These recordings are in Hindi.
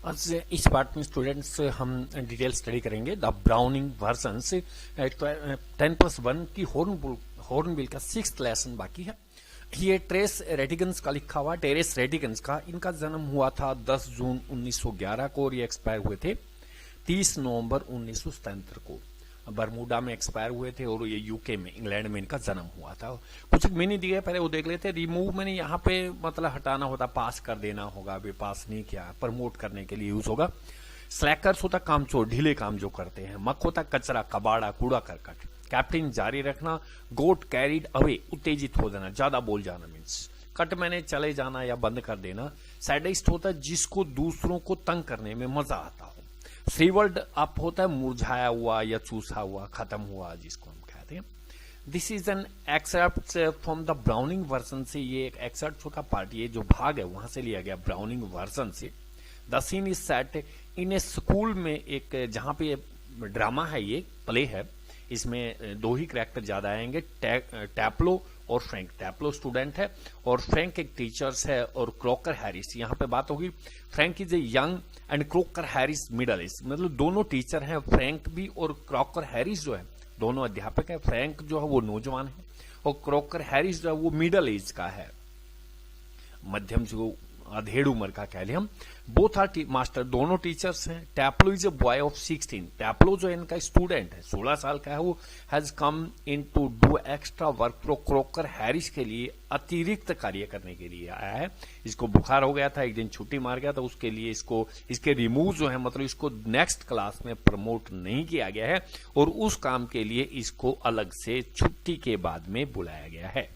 आज इस पार्ट में स्टूडेंट्स हम डिटेल स्टडी करेंगे द ब्राउनिंग वर्जन्स 10+1 की हॉर्नबिल का 6th लेसन बाकी है। ये टेरेस रेडिगन्स का लिखा हुआ, टेरेस रेडिगन्स का, इनका जन्म हुआ था 10 जून 1911 को और ये एक्सपायर हुए थे 30 नवंबर 1977 को। बरमूडा में एक्सपायर हुए थे और ये यूके में, इंग्लैंड में इनका जन्म हुआ था। कुछ मीनिंग दिए पहले वो देख लेते। रिमूव मैंने यहाँ पे मतलब हटाना होता, पास कर देना होगा, अभी पास नहीं किया, प्रमोट करने के लिए यूज होगा। स्लैकर्स होता कामचोर, ढीले काम जो करते हैं। मक होता कचरा, कबाड़ा, कूड़ा करकट। कैप्टन जारी रखना। गोट कैरिड अवे, उत्तेजित हो जाना, ज्यादा बोल जाना मीन्स। कट मैंने चले जाना या बंद कर देना। सैडिस्ट होता जिसको दूसरों को तंग करने में मजा आता हो। श्रीवर्ड अप होता है मुरझाया हुआ या चूसा हुआ, खत्म हुआ, जिसको हम कहते हैं। This is an excerpt from the browning version से, ये एक एक्सर्प्ट होता पार्ट, ये जो भाग है वहां से लिया गया ब्राउनिंग वर्जन से। The scene is set in a school में, एक जहां पे ड्रामा है, ये प्ले है, इसमें दो ही कैरेक्टर ज्यादा आएंगे, टैप्लो और फ्रैंक। टैप्लो स्टूडेंट है और फ्रैंक एक टीचर्स है, और क्रोकर हैरिस। यहाँ पे बात होगी, Frank is a young and croaker Harris middle age, मतलब दोनों टीचर हैं, फ्रैंक भी और क्रोकर हैरिस जो है दोनों अध्यापक है। फ्रैंक जो है वो नौजवान है और क्रोकर हैरिस जो है वो मिडल एज का है, मध्यम जो अधेड़ उम्र का कह लिया हम। बोथ आर मास्टर, दोनों टीचर्स हैं। टैप्लो इज ए बॉय ऑफ 16, टैप्लो जो है इनका स्टूडेंट है, 16 साल का है वो। Has come in to do extra work for Crocker Harris के लिए अतिरिक्त कार्य करने के लिए आया है। इसको बुखार हो गया था, एक दिन छुट्टी मार गया था, उसके लिए इसको इसके रिमूव जो है, मतलब इसको नेक्स्ट क्लास में प्रमोट नहीं किया गया है और उस काम के लिए इसको अलग से छुट्टी के बाद में बुलाया गया है।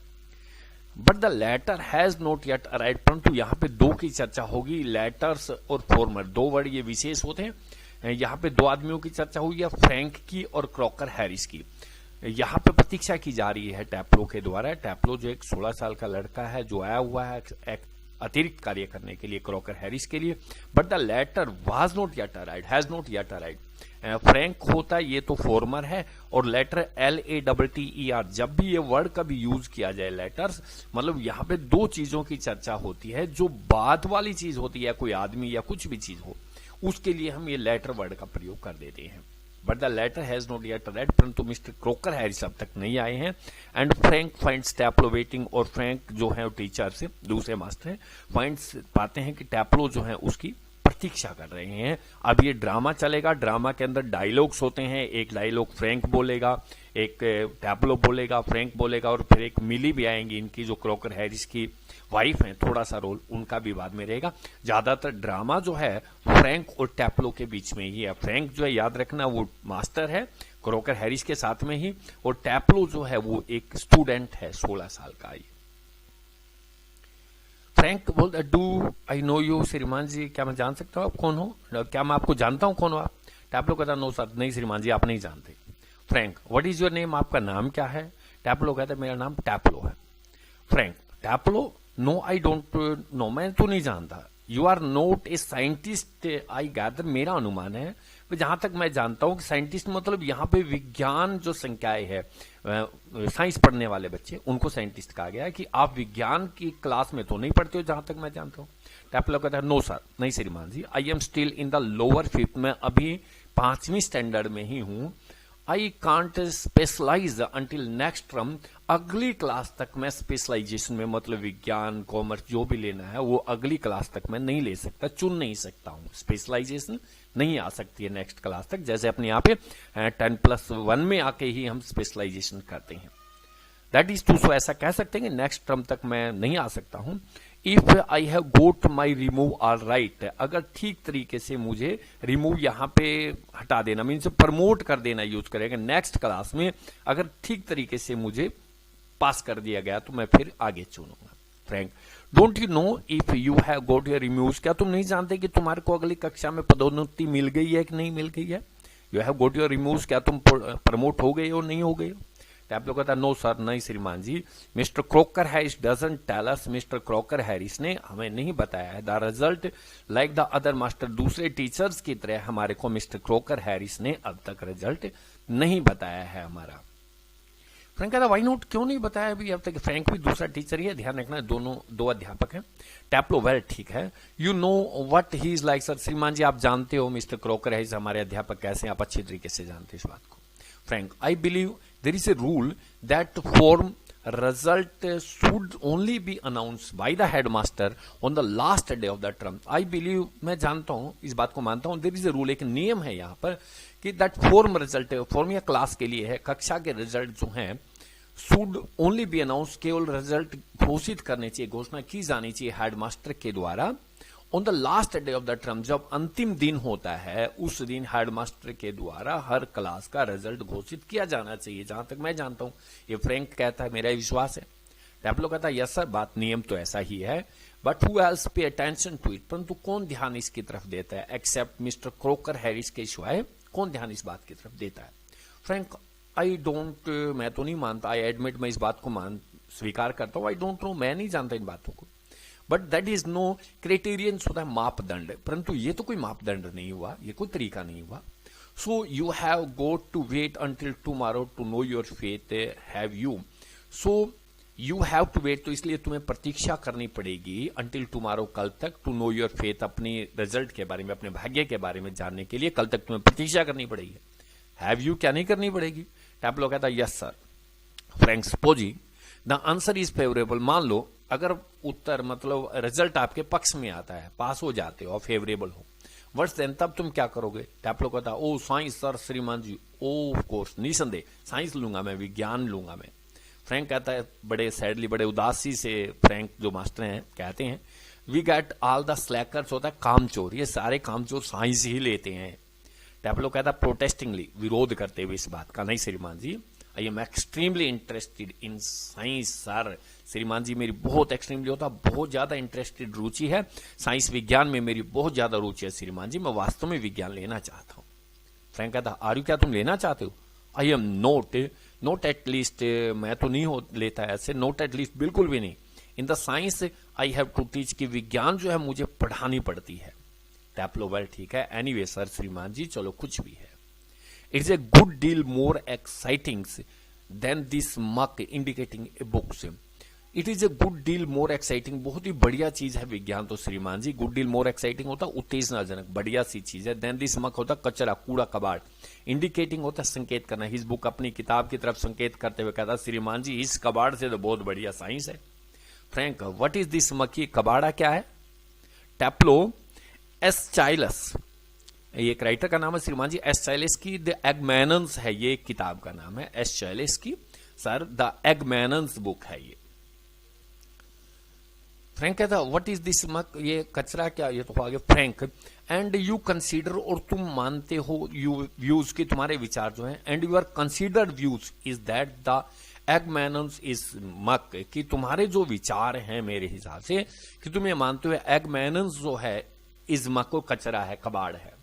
But the letter has not yet arrived, परंतु यहाँ पे दो की चर्चा होगी, लेटर्स और फॉर्मर, दो वर्ड ये विशेष होते हैं। यहाँ पे दो आदमियों की चर्चा हुई है, फ्रैंक की और क्रोकर हैरिस की। यहाँ पे प्रतीक्षा की जा रही है टैप्लो के द्वारा। टैप्लो जो एक 16 साल का लड़का है जो आया हुआ है एक अतिरिक्त कार्य करने के लिए क्रोकर हैरिस के लिए। But the letter was not yet arrived, has not yet arrived. Frank होता है ये तो फॉर्मर है, और लेटर LATTER, जब भी ये वर्ड का भी यूज किया जाए लेटर्स, मतलब यहाँ पे दो चीजों की चर्चा होती है, जो बाद वाली चीज होती है, कोई आदमी या कुछ भी चीज हो, उसके लिए हम ये लेटर वर्ड का प्रयोग कर देते हैं। But the letter has not yet arrived, परंतु मिस्टर क्रोकर हैरिस अब तक नहीं आए हैं। And Frank finds Taplow waiting, और फ्रैंक जो है टीचर से दूसरे मास्टर है, फाइंड्स पाते हैं कि टैप्लो जो है उसकी प्रतीक्षा कर रहे हैं। अब ये ड्रामा चलेगा, ड्रामा के अंदर डायलॉग्स होते हैं, एक डायलॉग फ्रैंक बोलेगा, एक टैप्लो बोलेगा, फ्रैंक बोलेगा, और फिर एक मिली भी आएंगी इनकी जो क्रोकर हैरिस की वाइफ है, थोड़ा सा रोल उनका भी बाद में रहेगा। ज्यादातर ड्रामा जो है फ्रैंक और टैप्लो के बीच में ही है। फ्रैंक जो है याद रखना वो मास्टर है क्रोकर हैरिस के साथ में ही, और टैप्लो जो है वो एक स्टूडेंट है 16 साल का ही। फ्रैंक बोलता, डू आई नो यू, श्रीमान जी क्या मैं जान सकता हूँ आप कौन हो, क्या मैं आपको जानता हूँ कौन हो आप? टैप्लो कहता, नो सर, नहीं श्रीमान जी आप नहीं जानते। Frank, what is your name, आपका नाम क्या है? टैप्लो कहता, मेरा नाम टैप्लो है। Frank, Taplow, no I don't know, मैं तो नहीं जानता। You are not a scientist I gather, मेरा अनुमान है, जहां तक मैं जानता हूं कि साइंटिस्ट मतलब यहाँ पे विज्ञान जो संकाय है, साइंस पढ़ने वाले बच्चे, उनको साइंटिस्ट कहा गया है, कि आप विज्ञान की क्लास में तो नहीं पढ़ते हो जहां तक मैं जानता हूं। टैप्लो कहता है, नो सर, नहीं श्रीमान जी, I am still in the lower 5th, मैं अभी 5वीं स्टैंडर्ड में ही हूं। I can't specialise until next term, अगली क्लास तक मैं स्पेशलाइजेशन में, मतलब विज्ञान कॉमर्स जो भी लेना है वो अगली क्लास तक मैं नहीं ले सकता, चुन नहीं सकता हूं, स्पेशलाइजेशन नहीं आ सकती है नेक्स्ट क्लास तक, जैसे अपने यहाँ पे 10+1 में आके ही हम स्पेशलाइजेशन करते हैं। दैट इज टू, सो ऐसा कह सकते हैं कि नेक्स्ट टर्म तक मैं नहीं आ सकता हूं। If I have got my remove all right, अगर ठीक तरीके से मुझे रिमूव यहाँ पे हटा देना, मीन्स प्रमोट कर देना यूज करेगा नेक्स्ट क्लास में, अगर ठीक तरीके से मुझे पास कर दिया गया तो मैं फिर आगे चुनूंगा। Frank, don't you know if you have goat your removes, क्या तुम नहीं जानते कि तुम्हारे को अगली कक्षा में पदोन्नति मिल गई है कि नहीं मिल गई है? You have goat your removes, क्या तुम प्रमोट हो गए हो नहीं हो गए हो? टैप्लो कहता, नो सर, नहीं श्रीमान जी, mister Crocker Harris doesn't tell us, mister Crocker Harris ने हमें नहीं बताया है। The result like the other master, दूसरे टीचर्स की तरह हमारे को मिस्टर क्रोकर हैरिस ने अब तक रिजल्ट नहीं बताया है हमारा। फ्रैंक कहता वाई नॉट, क्यों नहीं बताया अभी अब तक। फ्रैंक भी दूसरा टीचर ही है, ध्यान रखना दोनों दो अध्यापक हैं। टैप्लो वेल ठीक है, you know what he is like. Sir श्रीमान जी आप जानते हो मिस्टर क्रॉकर है हमारे अध्यापक कैसे, आप अच्छी तरीके से जानते हैं इस बात को। Frank I believe there is a rule that form result should only be announced by the headmaster on the last day of the term. I believe, मैं जानता हूं इस बात को मानता हूं, there is a rule, एक नियम है यहां पर कि that form result, फॉर्म या क्लास के लिए है, कक्षा के रिजल्ट जो हैं should only be announced, केवल रिजल्ट घोषित करने चाहिए, घोषणा की जानी चाहिए हेडमास्टर के द्वारा on the last day of the term, जब अंतिम दिन होता है उस दिन हेडमास्टर के द्वारा हर क्लास का रिजल्ट घोषित किया जाना चाहिए, जहां तक मैं जानता हूं। ये फ्रैंक कहता है, मेरा विश्वास है। टैप्लो कहता है यस सर, बात नियम तो ऐसा ही है, but who else pay attention to it, परंतु कौन ध्यान इसकी तरफ देता है एक्सेप्ट मिस्टर क्रॉकर हैरिस के सिवाय, कौन ध्यान इस बात की तरफ देता है। फ्रैंक आई डोंट, मैं तो नहीं मानता, आई एडमिट, मैं इस बात को स्वीकार करता हूं, आई डोंट नो, मैं नहीं जानता इन बातों को, but that is no criterion, होता है मापदंड, परंतु ये तो कोई मापदंड नहीं हुआ, ये कोई तरीका नहीं हुआ। So you have got to wait until tomorrow to know your fate, have you, so you have to wait, तो इसलिए तुम्हें प्रतीक्षा करनी पड़ेगी अंटिल टुमारो, कल तक, टू नो योर फेथ, अपनी रिजल्ट के बारे में, अपने भाग्य के बारे में जानने के लिए कल तक तुम्हें प्रतीक्षा करनी पड़ेगी। हैव यू क्या नहीं करनी पड़ेगी। टैप्लो कहता yes sir. Frank supposing the answer is favourable, मान लो अगर उत्तर मतलब रिजल्ट आपके पक्ष में आता है, पास हो जाते हो, फेवरेबल हो, वर्ष देन तब तुम क्या करोगे। टैप्लो कहता ओ साइंस सर श्रीमान जी, ओ ऑफ कोर्स, निसंदेह साइंस लूंगा मैं, विज्ञान लूंगा मैं। फ्रैंक कहता है बड़े सैडली, बड़े उदासी से, फ्रैंक जो मास्टर हैं कहते हैं we get all the slackers, होता है कामचोर, ये सारे कामचोर साइंस ही लेते हैं। टैप्लो कहता प्रोटेस्टिंगली, विरोध करते हुए इस बात का, नहीं श्रीमान जी, I am extremely interested in science sir, श्रीमान जी मेरी बहुत एक्सट्रीमली होता, बहुत ज्यादा इंटरेस्टेड रुचि है साइंस विज्ञान में, मेरी बहुत ज्यादा रुचि है श्रीमान जी, मैं वास्तव में विज्ञान लेना चाहता हूं। फ्रैंक कहता आर यू, क्या तुम लेना चाहते हो। आई एम नॉट एट लीस्ट, मैं तो नहीं लेता ऐसे, नॉट एट लीस्ट बिल्कुल भी नहीं, in the science I have to teach, की विज्ञान जो है मुझे पढ़ानी पड़ती है। टैप्लो वेल ठीक है, एनीवे सर श्रीमान जी, चलो कुछ भी है। It's a good deal more exciting than this muck indicating a books, it is a good deal more exciting, बहुत ही बढ़िया चीज है विज्ञान तो श्रीमान जी, गुड डील मोर एक्साइटिंग होता उत्तेजनाजनक, बढ़िया सी चीज है, देन दिस मक होता कचरा, कूड़ा कबाड़, इंडिकेटिंग होता संकेत करना, हिज बुक अपनी किताब की तरफ संकेत करते हुए कहता श्रीमान जी इस कबाड़ से तो बहुत बढ़िया साइंस है। फ्रैंक व्हाट इज दिस मक, ये कबाड़ा क्या है। टैप्लो एस्चाइलस, ये एक राइटर का नाम है श्रीमान जी, एस्चाइलस की द एगमैनन्स है, ये किताब का नाम है एस्चाइलस की सर, द एगमैनन्स बुक है ये। फ्रैंक कहता व्हाट इज दिस मक, ये कचरा क्या, ये तो आगे। फ्रैंक एंड यू कंसीडर, और तुम मानते हो, यू व्यूज की तुम्हारे विचार जो हैं, and you are considered views is that the Agamemnon is muck, कि तुम्हारे जो विचार हैं मेरे हिसाब से कि तुम ये मानते हो एगमैनन्स जो है इज मक, को कचरा है, कबाड़ है।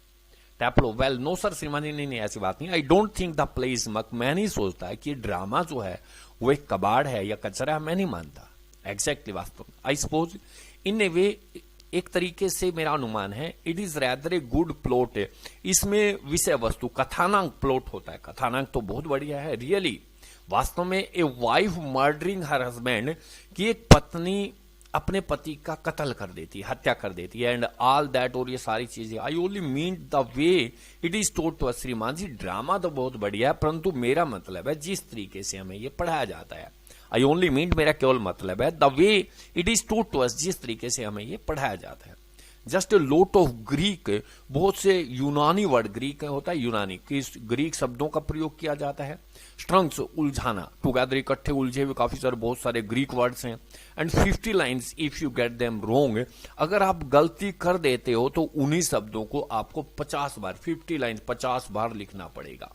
टैप्लो वेल नो सर श्रीमान जी, नहीं ऐसी बात नहीं, I don't think the play is मक, मैं नहीं सोचता है कि ड्रामा जो है वो एक कबाड़ है या कचरा है, मैं नहीं मानता एग्जैक्टली वास्तव में। आई सपोज इन ए वे, एक तरीके से मेरा अनुमान है, it is rather a good plot, इसमें विषय वस्तु कथानक प्लॉट होता है, कथानक तो बहुत बढ़िया है रियली, वास्तव में a wife murdering her husband, की एक पत्नी अपने पति का कत्ल कर देती है, हत्या कर देती है, एंड ऑल दैट, और ये सारी चीजें, I only mean the way it is told to us श्रीमान जी, ड्रामा तो बहुत बढ़िया है, परंतु मेरा मतलब है जिस तरीके से हमें ये पढ़ाया जाता है, आई ओनली मीन मेरा केवल मतलब है the way it is told to us, जिस तरीके से हमें ये पढ़ाया जाता है। Just a lot of Greek, बहुत से यूनानी वर्ड, ग्रीक होता है यूनानी, ग्रीक शब्दों का प्रयोग किया जाता है। स्ट्रंग्स उलझाना, टुगेदर इकट्ठे उलझे हुए काफी सारे बहुत सारे ग्रीक वर्ड्स हैं। And 50 lines if you get them wrong, अगर आप गलती कर देते हो तो उन्हीं शब्दों को आपको 50 बार, 50 लाइन्स 50 बार लिखना पड़ेगा।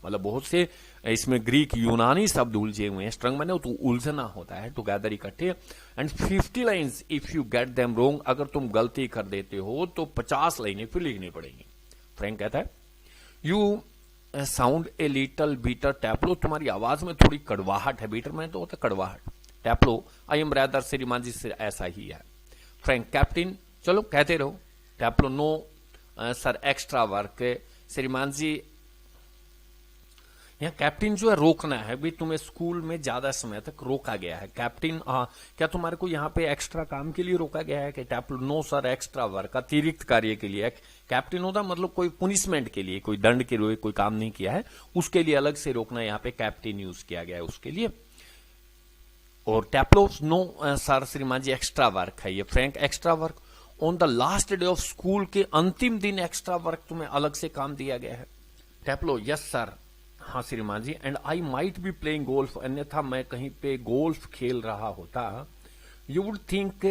मतलब बहुत से इसमें ग्रीक यूनानी शब्द उलझे हुए हैं, स्ट्रंग माने तो उलझना होता है, टुगेदर इकट्ठे। And 50 lines if you get them wrong, अगर तुम गलती कर देते हो तो 50 लाइनें फिर लिखनी पड़ेंगी। फ्रैंक कहता है you sound a little bitter, Taplow तुम्हारी आवाज में थोड़ी कड़वाहट है, बीटर में तो होता है कड़वाहट। टैप्लो आई एम रैदर, श्रीमान जी से ऐसा ही है। फ्रैंक कैप्टन चलो कहते रहो। टैप्लो नो सर एक्स्ट्रा वर्क, श्रीमान जी यहाँ कैप्टन जो है रोकना है, भी तुम्हें स्कूल में ज्यादा समय तक रोका गया है। कैप्टन क्या तुम्हारे को यहाँ पे एक्स्ट्रा काम के लिए रोका गया है? कि टैपलो नो सर, एक्स्ट्रा वर्क, अतिरिक्त कार्य के लिए। कैप्टन होता मतलब कोई पुनिशमेंट के लिए, कोई दंड के लिए कोई काम नहीं किया है, उसके लिए अलग से रोकना, यहाँ पे कैप्टन यूज किया गया है उसके लिए। और टैपलो नो सर श्रीमान जी एक्स्ट्रा वर्क है ये। Frank extra work on the last day of school, के अंतिम दिन एक्स्ट्रा वर्क तुम्हें अलग से काम दिया गया है। टैपलो यस सर, हाँ श्रीमान जी। And I might be playing golf, अन्यथा मैं कहीं पे गोल्फ खेल रहा होता। You would think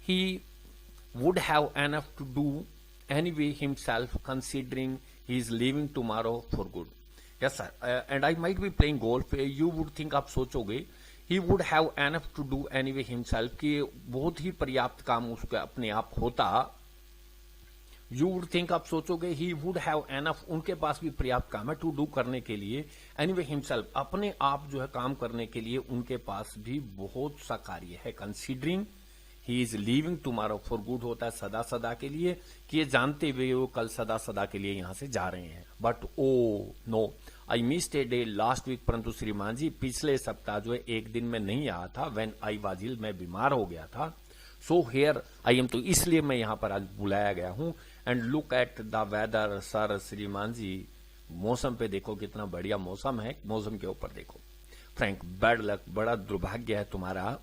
he would have enough to do anyway himself considering he is leaving tomorrow for good. Yes sir, and I might be playing golf, you would think, आप सोचोगे, he would have enough to do anyway himself, कि बहुत ही पर्याप्त काम उसका अपने आप होता। यू वुड थिंक, आप सोचोगे, ही वुड हैव एनफ, उनके पास भी पर्याप्त काम है, टू डू करने के लिए, एनीवे हिमसेल्फ, अपने आप जो है काम करने के लिए उनके पास भी बहुत सा कार्य है। Considering he is leaving tomorrow for good होता है सदा सदा के लिए, कि ये जानते हुए वो कल सदा सदा के लिए यहां से जा रहे हैं। But oh no, I missed a day last week, परंतु श्रीमान जी पिछले सप्ताह जो है एक दिन में नहीं आया था। व्हेन आई वाज इल, मैं बीमार हो गया था। सो हियर आई एम, तो इसलिए मैं यहां पर आज बुलाया गया हूं। And look at the weather sir श्रीमान जी, मौसम पे देखो कितना बढ़िया मौसम है, मौसम के ऊपर देखो। फ्रैंक बैड लक, बड़ा दुर्भाग्य है तुम्हारा।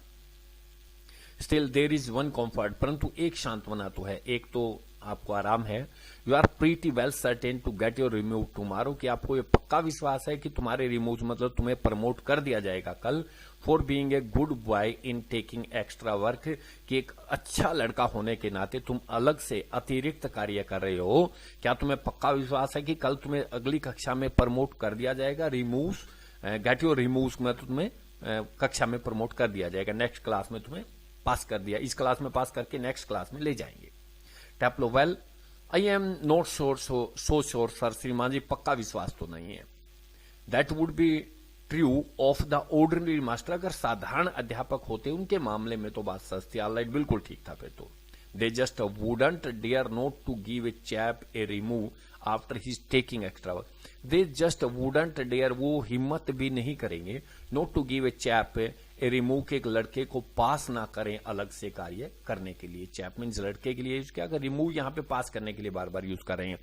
Still there is one comfort, परंतु एक सांत्वना तो है, एक तो आपको आराम है। You are pretty well certain to get your remove tomorrow, कि आपको ये पक्का विश्वास है कि तुम्हारे रिमूव मतलब तुम्हें प्रमोट कर दिया जाएगा कल। For being a good boy in taking extra work, कि एक अच्छा लड़का होने के नाते तुम अलग से अतिरिक्त कार्य कर रहे हो। क्या तुम्हें पक्का विश्वास है कि कल तुम्हें अगली कक्षा में प्रमोट कर दिया जाएगा? रिमूव, गेट योर रिमूव में तुम्हें कक्षा में प्रमोट कर दिया जाएगा, नेक्स्ट क्लास में तुम्हें पास कर दिया, इस क्लास में पास करके नेक्स्ट क्लास में ले जाएंगे। Taplow well I am not sure, so sure sir श्रीमान जी, पक्का विश्वास तो नहीं है। That would be true of the ordinary master, अगर साधारण अध्यापक होते उनके मामले में तो बात सच थी, ऑलराइट, बिल्कुल ठीक था फिर तो। They just wouldn't dare not to give a chap a remove after he taking extra work. They just wouldn't dare, वो हिम्मत भी नहीं करेंगे, not to give a chap a remove, के एक लड़के को पास ना करें अलग से कार्य करने के लिए। चैप मीन्स लड़के के लिए यूज किया, अगर रिमूव यहां पे पास करने के लिए बार बार यूज कर रहे हैं।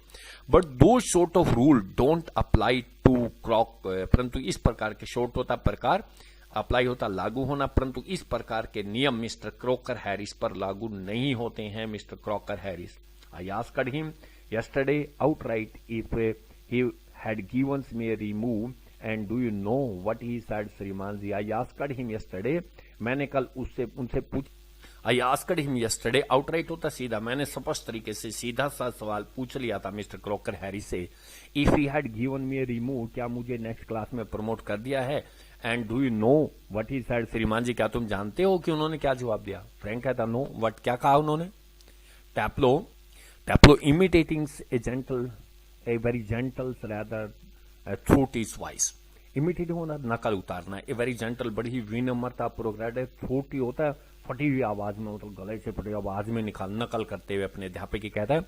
But those short of rule don't apply to Crock, परंतु इस प्रकार के शॉर्ट होता प्रकार, अप्लाई होता लागू होना, परंतु इस प्रकार के नियम मिस्टर क्रॉकर हैरिस पर लागू नहीं होते हैं। Mister Crocker Harris, I asked him yesterday outright if he had given me a remove, and do you know what he said श्रीमान जी? I asked him yesterday, मैंने कल उनसे पूछ, I asked him yesterday outright होता सीधा, मैंने स्पष्ट तरीके से सीधा सा सवाल पूछ लिया था मिस्टर क्रॉकर हैरी से, if he had given me a remove, क्या मुझे नेक्स्ट क्लास में प्रमोट कर दिया है? And do you know what he said श्रीमान जी, क्या तुम जानते हो कि उन्होंने क्या जवाब दिया? फ्रैंक कहता नो, वट, क्या कहा उन्होंने? Taplo imitating a very gentle rather throat is voice. Imitate होना नकल उतारना, ए वेरी जेंटल, बड़ी ही विनम्रता पूर्वक, थ्रोटी होता है फटी हुई आवाज में, मतलब गले से फटी आवाज में नकल करते हुए अपने अध्यापक की कहता है,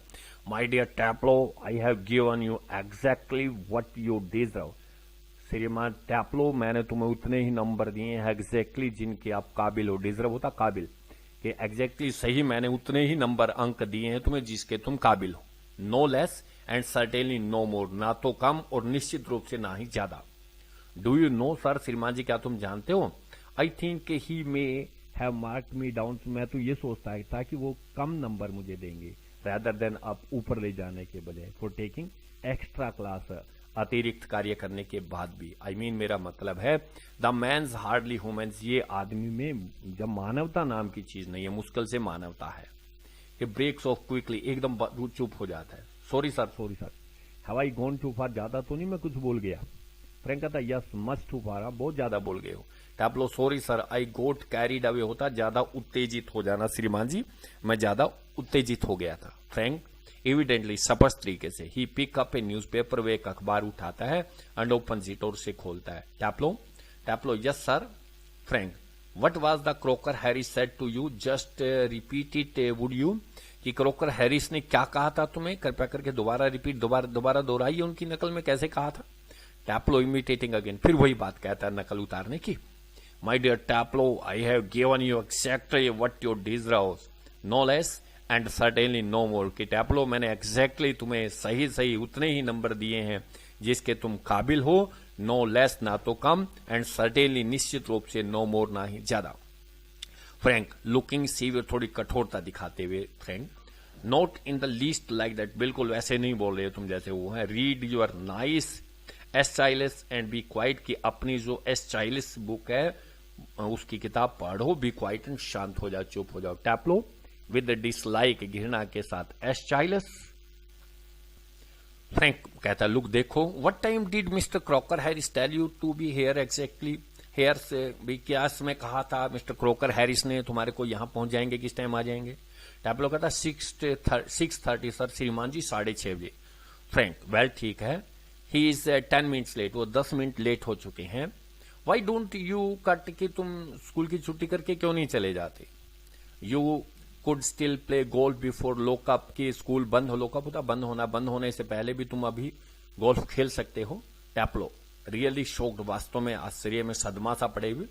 my dear Taplow, I have given you exactly what you deserve. श्रीमान टैप्लो, मैंने तुम्हें उतने ही नंबर दिए हैं एग्जैक्टली जिनके आप काबिल हो। डिजर्व होता काबिल, कि एग्जैक्टली सही, मैंने उतने ही नंबर अंक दिए हैं तुम्हें जिसके तुम काबिल हो। No less and certainly no more, ना तो कम और निश्चित रूप से ना ही ज्यादा। डू यू नो सर श्रीमान जी, क्या तुम जानते हो? I think he may have marked me down, मैं तो ये सोचता था कि वो कम नंबर मुझे देंगे, रैदर देन आप ऊपर ले जाने के बजाय, फॉर टेकिंग एक्स्ट्रा क्लास, अतिरिक्त कार्य करने के बाद भी। आई मीन मेरा मतलब है द मैन्स हार्डली ह्यूमन्स, ये आदमी में जब मानवता नाम की चीज नहीं है, मुश्किल से मानवता है। ये ब्रेक्स ऑफ क्विकली, एकदम चुप हो जाता है। Sorry sir have I gone too far, ज्यादा तो नहीं मैं कुछ बोल गया? फ्रैंक कहता यस मच टू फार, बहुत ज्यादा बोल गए हो। Taplow sorry sir I got carried away, होता ज्यादा उत्तेजित हो जाना श्रीमान जी, मैं ज्यादा उत्तेजित हो गया था। फ्रैंक एविडेंटली स्पष्ट तरीके से, ही पिक अप ए न्यूज़पेपर, वे एक अखबार उठाता है, एंड ओपन इट, और उसे खोलता है। Taplow yes sir. Frank what was the Crocker Harris said to you, just repeat it would you, कि क्रॉकर हैरिस ने क्या कहा था तुम्हें, कृपया करके दोबारा रिपीट, दोबारा दोहराइए, उनकी नकल में कैसे कहा था? टैप्लो इमिटेटिंग अगेन, फिर वही बात कहता है नकल उतारने की। My dear Taplow, I have given you exactly what you deserve, no less and certainly no more. कि टैप्लो, मैंने एग्जैक्टली तुम्हें सही सही उतने ही नंबर दिए हैं जिसके तुम काबिल हो, नो लेस ना तो कम, एंड सर्टेनली निश्चित रूप से नो मोर ना ही ज्यादा। फ्रैंक लुकिंग सीवियर, थोड़ी कठोरता दिखाते हुए Frank, not in the least like that, बिल्कुल वैसे नहीं बोल रहे तुम जैसे वो है। Read your nice Aeschylus and be quiet, की अपनी जो एस्टाइलिस बुक है उसकी किताब पढ़ो, बी क्वाइट एंड शांत हो जाओ, चुप हो जाओ। टैप्लो विद डिसलाइक, घृणा के साथ, एस्टाइलिस। फ्रैंक कहता लुक देखो, what time did mister Crocker Harris tell you to be here exactly, here से भी क्या मैं कहा था मिस्टर क्रॉकर हैरिस ने तुम्हारे को यहां पहुंच जाएंगे, किस टाइम आ जाएंगे। टैप्लो कहता 6:30 सर, श्रीमान जी 6:30 बजे। फ्रैंक वेल ठीक है, ही इज 10 मिनट्स लेट, वो 10 मिनट लेट हो चुके हैं। वाई डोंट यू कट, कि तुम स्कूल की छुट्टी करके क्यों नहीं चले जाते। You could still play golf before lockup, की स्कूल बंद हो, लॉकअप होता बंद होना, बंद होने से पहले भी तुम अभी गोल्फ खेल सकते हो। टैप्लो रियली शॉक्ड, वास्तव में आश्चर्य में सदमा सा पड़े हुए।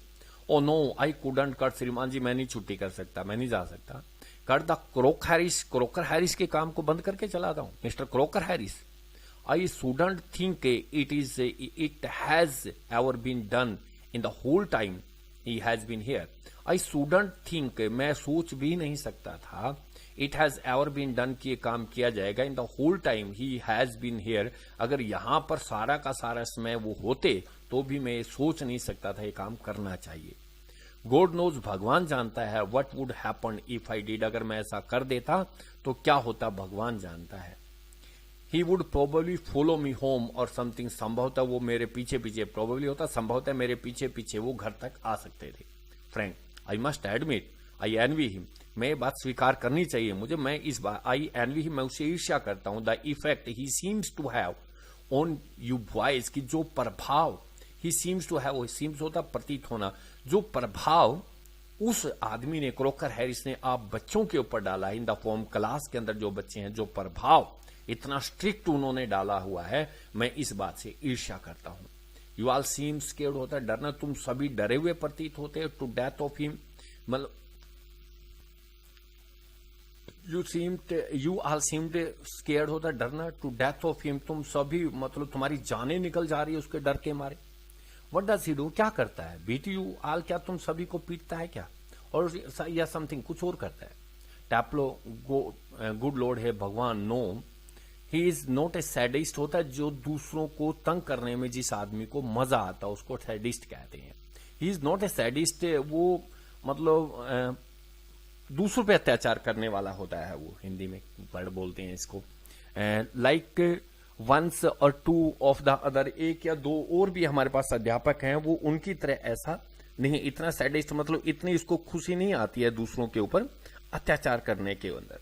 Oh no I couldn't cut, श्रीमान जी मैं नहीं छुट्टी कर सकता, मैं नहीं जा सकता। कट द क्रोकर हैरिस के काम को बंद करके चला था mister Crocker Harris. I shouldn't think it has ever been done in the whole time he has been here. I shouldn't think, मैं सोच भी नहीं सकता था, it has ever been done, कि ये काम किया जाएगा, in the whole time he has been here, अगर यहां पर सारा का सारा समय वो होते तो भी मैं सोच नहीं सकता था ये काम करना चाहिए। गॉड नोज, भगवान जानता है, what would happen if I did, अगर मैं ऐसा कर देता तो क्या होता, भगवान जानता है। He would probably follow me home और समथिंग, संभवतः वो मेरे पीछे पीछे, प्रोबेबली होता संभवतः मेरे पीछे पीछे वो घर तक आ सकते थे। Frank I must admit I N V him, मैं ये बात स्वीकार करनी चाहिए मुझे, मैं इस बात, आई एनवी हिम, मैं उसे ईर्ष्या करता हूं। The effect he seems to have on you boys, की जो प्रभाव, he seems to have, seems होता प्रतीत होना, जो प्रभाव उस आदमी ने, क्रोकर हैरिस ने आप बच्चों के ऊपर डाला है, इन द फॉर्म, क्लास के अंदर जो बच्चे हैं, जो प्रभाव इतना स्ट्रिक्ट उन्होंने डाला हुआ है, मैं इस बात से ईर्ष्या करता हूं। यू ऑल सीम स्केर्ड होता है डरना, तुम सभी डरे हुए प्रतीत होते हैं, टू डेथ ऑफ हिम, मतलब यू ऑल सीम्ड स्केर्ड होता है डरना, टू डेथ ऑफ हिम, तुम सभी मतलब तुम्हारी जानें निकल जा रही है उसके डर के मारे। व्हाट डज ही डू, क्या करता है, बीट यू ऑल, क्या तुम सभी को पीटता है क्या, और या समथिंग कुछ और करता है। टैप्लो गुड लॉर्ड है भगवान, no he is not a sadist, होता है जो दूसरों को तंग करने में जिस आदमी को मजा आता है उसको सैडिस्ट कहते हैं। ही इज नॉट ए सैडिस्ट, वो मतलब दूसरों पे अत्याचार करने वाला होता है, वो हिंदी में वर्ड बोलते हैं इसको। लाइक वंस और टू ऑफ द अदर, एक या दो और भी हमारे पास अध्यापक हैं, वो उनकी तरह ऐसा नहीं, इतना सैडिस्ट, मतलब इतनी इसको खुशी नहीं आती है दूसरों के ऊपर अत्याचार करने के अंदर।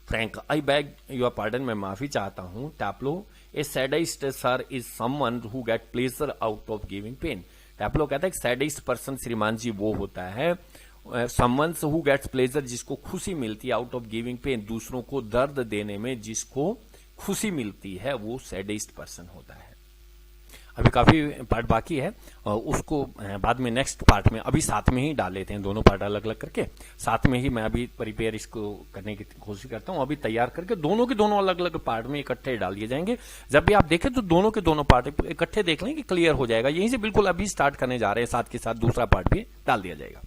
Frank I beg your pardon, मैं माफी चाहता हूं। Taplow a sadist sir is someone who get pleasure out of giving pain. Taplow कहता है सैडिस्ट पर्सन श्रीमान जी वो होता है, समवन हु गेट्स प्लेजर, जिसको खुशी मिलती है, आउट ऑफ गिविंग पेन, दूसरों को दर्द देने में जिसको खुशी मिलती है, वो सैडिस्ट पर्सन होता है। अभी काफी पार्ट बाकी है, उसको बाद में नेक्स्ट पार्ट में, अभी साथ में ही डाल लेते हैं, दोनों पार्ट अलग अलग करके साथ में ही मैं अभी प्रिपेयर इसको करने की कोशिश करता हूं। अभी तैयार करके दोनों के दोनों अलग अलग पार्ट में इकट्ठे डाल दिए जाएंगे। जब भी आप देखें तो दोनों के दोनों पार्ट इकट्ठे देख लें कि क्लियर हो जाएगा। यहीं से बिल्कुल अभी स्टार्ट करने जा रहे हैं, साथ के साथ दूसरा पार्ट भी डाल दिया जाएगा।